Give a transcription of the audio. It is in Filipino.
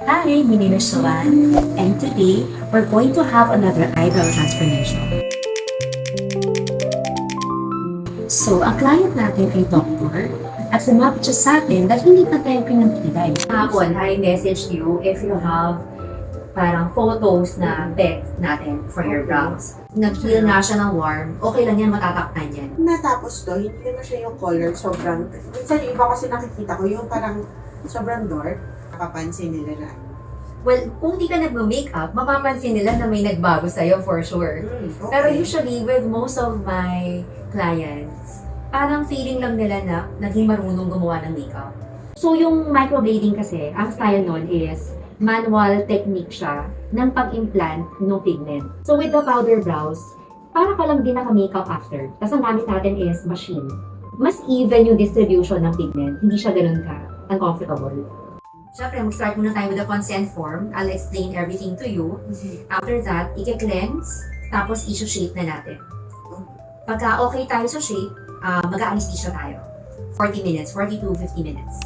Hi, my name is Joanne, and today we're going to have another eyebrow transformation. So, ang client natin ay doctor at lumapit siya sa atin dahil hindi pa tayo pinagkilay. Hapon, I message you if you have parang photos na pet natin for your brows. Nag-heal na siya ng warm, okay lang yan, matatakpan yan. Natapos to, hindi naman siya yung color, sobrang, minsan yung iba kasi nakikita ko, yung parang sobrang dark, nakapansin nila na. Well, kung di ka nag-makeup, mapapansin nila na may nagbago sa'yo for sure. Okay. Pero usually, with most of my clients, parang feeling lang nila na naging marunong gumawa ng makeup. So, yung microblading kasi, ang style nun is manual technique siya ng pag-implant ng pigment. So, with the powder brows, para ka lang din naka-makeup after. Tapos ang gamit natin is machine. Mas even yung distribution ng pigment, hindi siya ganun ka uncomfortable. Siyempre, mag-start muna tayo with the consent form. I'll explain everything to you. After that, i-cleanse, tapos i-shape na natin. Pagka okay tayo sa shape, mag-a-anesthesia tayo. 40 minutes, 40 to 50 minutes.